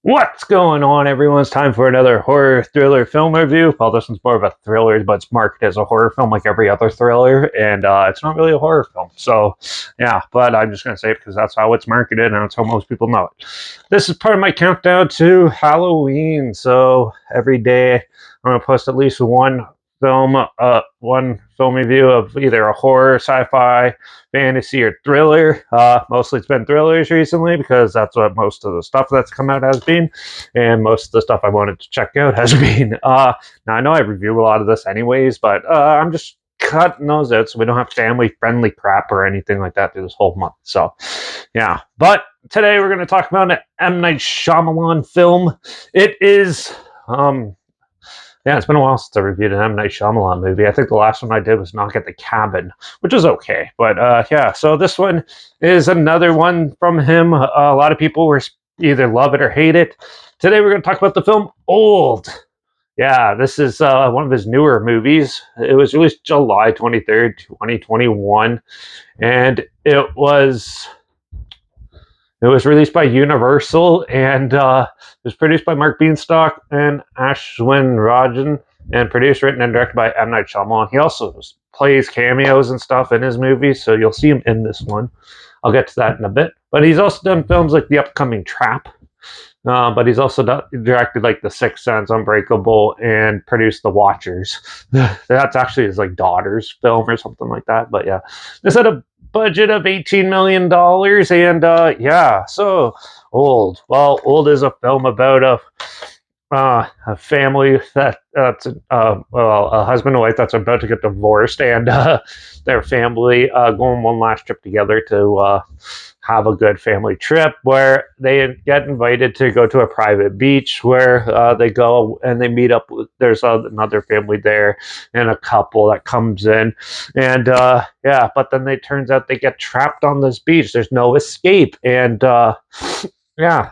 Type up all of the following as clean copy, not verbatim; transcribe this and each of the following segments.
What's going on, everyone? It's time for another horror thriller film review. Well, this one's more of a thriller, but it's marketed as a horror film like every other thriller, and it's not really a horror film. So, yeah, but I'm just going to say it because that's how it's marketed, and that's how most people know it. This is part of my countdown to Halloween, so every day I'm going to post at least one film review of either a horror, sci-fi, fantasy, or thriller. Mostly it's been thrillers recently because that's what most of the stuff that's come out has been, and most of the stuff I wanted to check out has been. Now I know I review a lot of this anyways, but I'm just cutting those out so we don't have family-friendly crap or anything like that through this whole month. So, yeah. But today we're going to talk about an M. Night Shyamalan film. It is yeah, it's been a while since I reviewed an M. Night Shyamalan movie. I think the last one I did was Knock at the Cabin, which was okay. But yeah, so this one is another one from him. A lot of people were either love it or hate it. Today we're going to talk about the film Old. Yeah, this is one of his newer movies. It was released July 23rd, 2021, and it was released by Universal, and it was produced by Mark Beanstalk and Ashwin Rajan, and produced, written, and directed by M. Night Shyamalan. He also plays cameos and stuff in his movies, so you'll see him in this one. I'll get to that in a bit. But he's also done films like the upcoming Trap, but he's also directed like The Sixth Sense, Unbreakable, and produced The Watchers. That's actually his like daughter's film or something like that. But yeah, this had a budget of $18 million, and yeah, so Old. Well, Old is a film about a family that's a husband and wife that's about to get divorced, and their family going one last trip together to have a good family trip, where they get invited to go to a private beach where they go and they meet up with, there's another family there and a couple that comes in, and yeah, but then it turns out they get trapped on this beach. There's no escape, and yeah,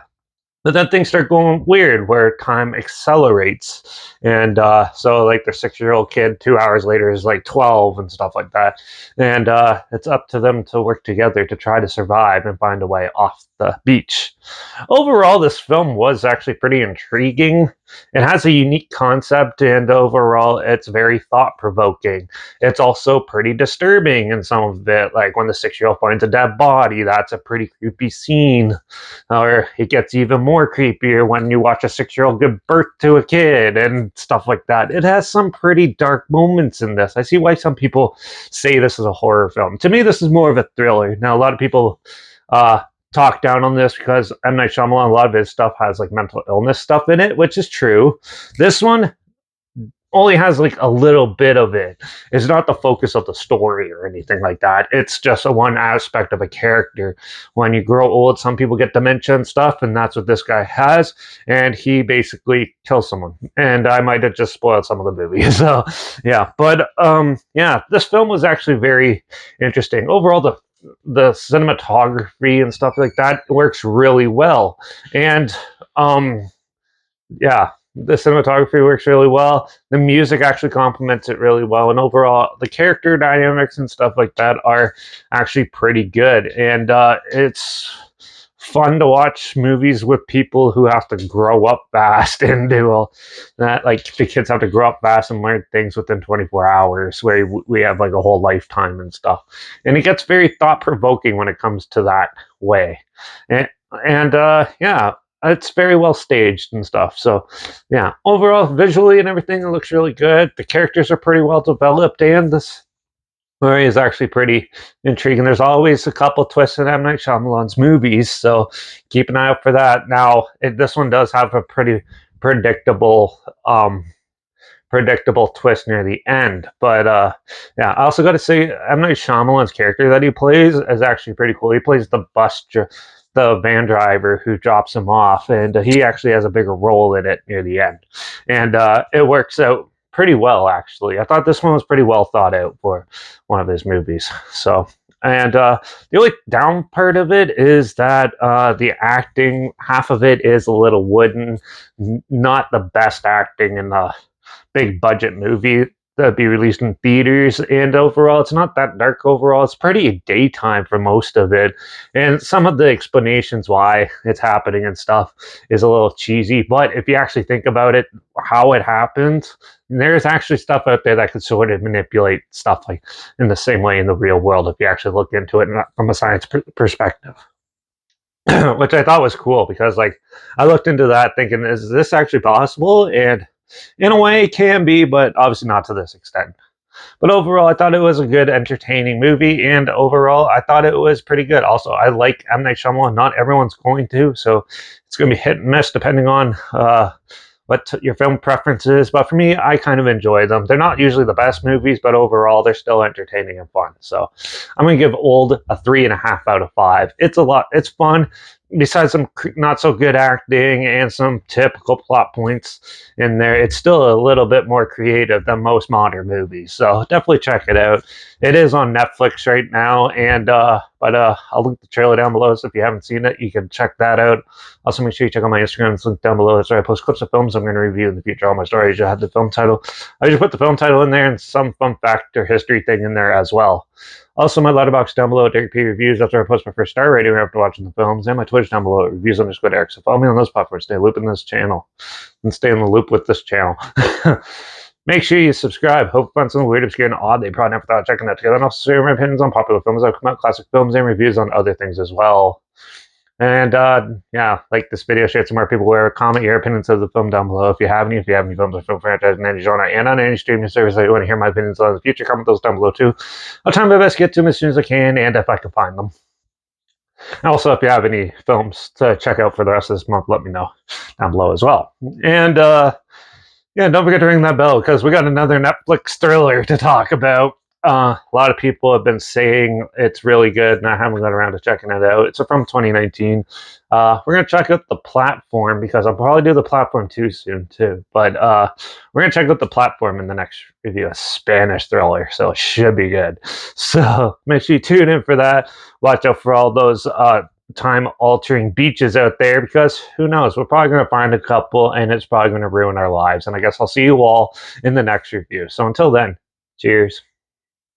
but then things start going weird where time accelerates. And so, like, their 6 year old kid 2 hours later is like 12 and stuff like that. And it's up to them to work together to try to survive and find a way off the beach. Overall, this film was actually pretty intriguing. It has a unique concept, and overall, it's very thought provoking. It's also pretty disturbing in some of it, like when the 6 year old finds a dead body. That's a pretty creepy scene. Or it gets even more creepier when you watch a 6 year old give birth to a kid and stuff like that. It has some pretty dark moments in this. I see why some people say this is a horror film. To me, this is more of a thriller. Now, a lot of people talk down on this because M. Night Shyamalan, a lot of his stuff has like mental illness stuff in it, which is true. This one only has like a little bit of it. It's not the focus of the story or anything like that. It's just a one aspect of a character. When you grow old, some people get dementia and stuff, and that's what this guy has. And he basically kills someone. And I might have just spoiled some of the movie. So yeah, but yeah, this film was actually very interesting. Overall, the cinematography and stuff like that works really well. And yeah, the cinematography works really well. The music actually complements it really well, and overall, the character dynamics and stuff like that are actually pretty good. And it's fun to watch movies with people who have to grow up fast and do all that. Like the kids have to grow up fast and learn things within 24 hours, where we have like a whole lifetime and stuff. And it gets very thought provoking when it comes to that way. And yeah, it's very well staged and stuff. So yeah, overall, visually and everything, it looks really good. The characters are pretty well developed, and this story is actually pretty intriguing. There's always a couple twists in M. Night Shyamalan's movies, so keep an eye out for that. Now, this one does have a pretty predictable predictable twist near the end. But yeah, I also got to say, M. Night Shyamalan's character that he plays is actually pretty cool. He plays the van driver who drops him off, and he actually has a bigger role in it near the end, and it works out pretty well, actually. I thought this one was pretty well thought out for one of his movies. So, and the only down part of it is that the acting, half of it is a little wooden, not the best acting in the big budget movie. to be released in theaters. And overall, it's not that dark overall. It's pretty daytime for most of it. And some of the explanations why it's happening and stuff is a little cheesy. But if you actually think about it, how it happened, there's actually stuff out there that could sort of manipulate stuff like in the same way in the real world if you actually look into it from a science perspective. Which I thought was cool because, like, I looked into that thinking, is this actually possible? And in a way, it can be, but obviously not to this extent. But overall, I thought it was a good, entertaining movie, and overall, I thought it was pretty good. Also, I like M. Night Shyamalan. Not everyone's going to, so it's going to be hit and miss depending on what your film preference is. But for me, I kind of enjoy them. They're not usually the best movies, but overall, they're still entertaining and fun. So I'm going to give Old a 3.5 out of 5. It's a lot. It's fun. Besides some not so good acting and some typical plot points in there, it's still a little bit more creative than most modern movies. So definitely check it out. It is on Netflix right now, and I'll link the trailer down below. So if you haven't seen it, you can check that out. Also, make sure you check out my Instagram. It's linked down below. That's where I post clips of films I'm going to review in the future. All my stories, you'll have the film title. I just put the film title in there and some fun fact or history thing in there as well. Also, my Letterbox down below at Derek P Reviews. That's where I post my first star rating after watching the films. And my Twitch down below at Reviews_Derek. So follow me on those platforms. Stay loop in this channel. And stay in the loop with this channel. Make sure you subscribe. Hope you find something weird, obscure, and odd that you probably never thought of checking out together. And also share my opinions on popular films that come out, classic films, and reviews on other things as well. And yeah, like this video, share it to more people. Where comment your opinions of the film down below. If you have any films or film franchise in any genre and on any streaming service that you want to hear my opinions on in the future, comment those down below too. I'll try my best to get to them as soon as I can, and if I can find them. And also, if you have any films to check out for the rest of this month, let me know down below as well. And yeah, don't forget to ring that bell because we got another Netflix thriller to talk about. A lot of people have been saying it's really good, and I haven't got around to checking it out. It's from 2019. We're going to check out The Platform because I'll probably do The Platform 2 soon, too. But we're going to check out The Platform in the next review, a Spanish thriller, so it should be good. So make sure you tune in for that. Watch out for all those time-altering beaches out there because who knows? We're probably going to find a couple, and it's probably going to ruin our lives. And I guess I'll see you all in the next review. So until then, cheers.